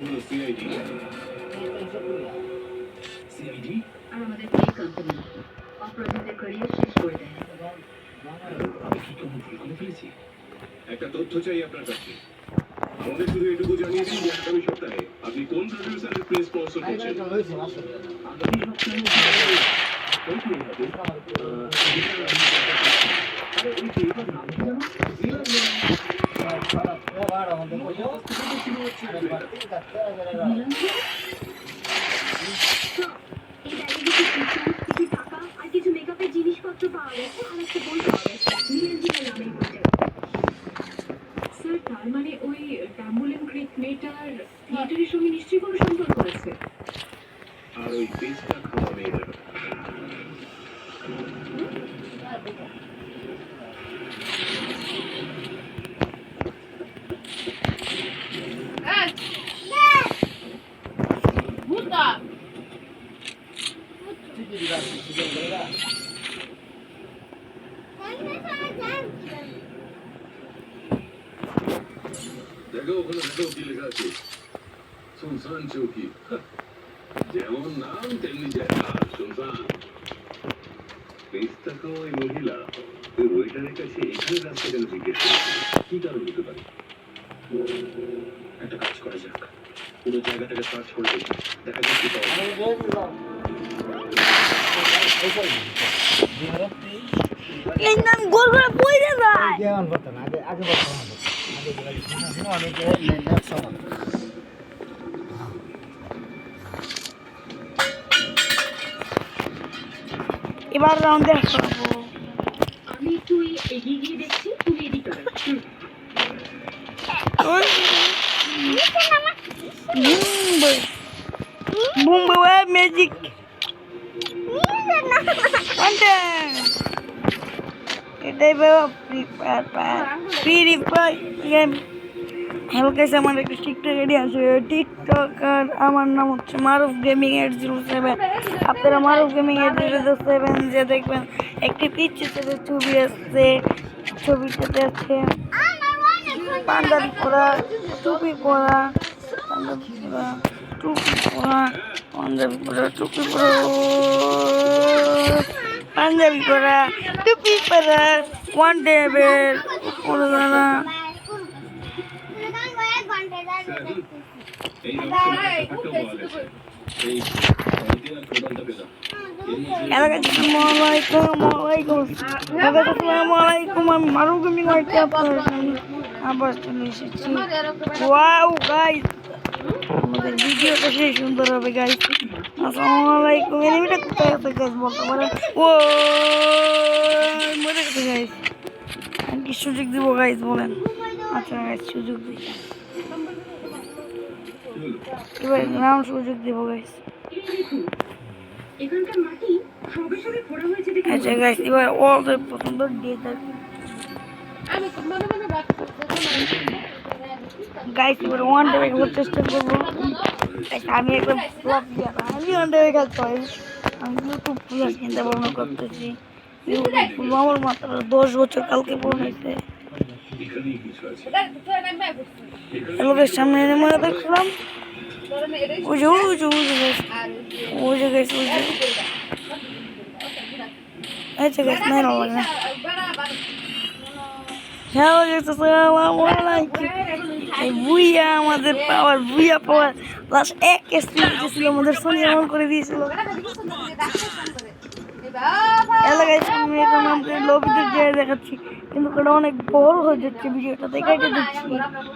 CID CID আর আমাদের এই company অপরাধীদের ক্যারিয়ার শেষ করে দেয়। আমি কি কোনো ভুল করে ফেলেছি? একটা তথ্য চাই আপনার কাছে। আমাদের শুধু এটুকু জানিয়ে দিন যে আগামী সপ্তাহে আপনি কোন প্রডিউসারের প্রেস স্পন্সর করছেন। আগামী সপ্তাহে কিছু মেকআপের জিনিসপত্র পাওয়া গেছে আর একটা বই পাওয়া গেছে নীলাঞ্জনা নামের বইটা। স্যার তার মানে ওই ট্যাম্বুলিন ক্রিক মেয়েটার থিয়েটারের সঙ্গে নিশ্চয়ই কোনো সম্পর্ক আছে। আর ওই পেস্টটা খাওয়া মেয়েটার দেখো ওখানে দেখো কি লেখা আছে সুনসান চৌকি যেমন নাম তেমনি জায়গা সুনসান পেস্টটা খাওয়া ওই মহিলা ওই ওয়েটারের কাছে এখানে রাস্তা কেন জিজ্ঞেস করছে কি কারণ হতে পারে একটা কাজ করা যাক পুরো জায়গাটাকে সার্চ করে দেখি দেখা যাক কি পাওয়া এই নাম গোল করে পড়ে যায় কেমন বলতো না আগে বলতো এবার রাউন্ডে খাবো আমি একটু এগিয়ে গিয়ে দেখছি, তুমি এদিক করো। বুম ম্যাজিক এটাই বাবা free fire game. Hello guys, আমার একটা টিকটক আইডি আছে, টিকটকার আমার নাম হচ্ছে মারুফ গেমিং 807। আপনারা মারুফ গেমিং 807 যে দেখবেন একটি পিচ্ছি ছেলের ছবি আছে, ছবিটাতে আছে পাঞ্জাবি পরা, টুপি পরা, পাঞ্জাবি পরা, টুপি পরা, পাঞ্জাবি পরা, টুপি পরা, পাঞ্জাবি পরা, টুপি পরা, ওয়ান টেবিল উপরে দাঁড়া। এই রাস্তাটা পাওয়া গেছে এই অরিজিনাল প্রমাণটা পেলাম আমি মারুফ গেমিং আবার চলে এসেছি। ওয়াও গাইস, আমাদের ভিডিওটা সেই সুন্দর হবে গাইস। আসসালামু আলাইকুম। এনিমিটা কোথায় আছে গাইস বলতে পারেন? ও মরে গেছে গাইস। আমি কি সুযোগ দিব গাইস বলেন? আচ্ছা গাইস সুযোগ দিই, এবার নাম সুযোগ দিব গাইস। এখানকার মাটি সবে সবে ফোড়া হয়েছে দেখে আচ্ছা গাইস, এবার অল পছন্দ দিয়ে দেন গাইস। এবার ওয়ান ডে খেলার চেষ্টা করবো। আমি একবার ফ্লপ দিয়ে আমি ওয়ান ডে খেলতে হয়। আমি ইউটিউব প্লাস কিনতে পারবো করতেছি। ইউটিউব আমার মাত্র 10 বছর কালকে পূরণ হয়েছে। এখানেই কিছু আছে লোকের সামনে এনে মনে দেখলাম ওই যে গাইস আচ্ছা গাইস নাই না লাগে হ্যালো গাইস, আসসালামু আলাইকুম। এই বুইয়া আমাদের পাওয়ার বুইয়া পাওয়ার প্লাস 1 স্পিড ছিল আমাদের সোনিয়া অন করে দিয়েছিল। হ্যালো গাইস, আমি এখন আমাদের লবিতে যেয়ে দেখাচ্ছি, কিন্তু ওটা অনেক বড় হয়ে যাচ্ছে ভিডিওটা, দেখাইতে দিচ্ছি।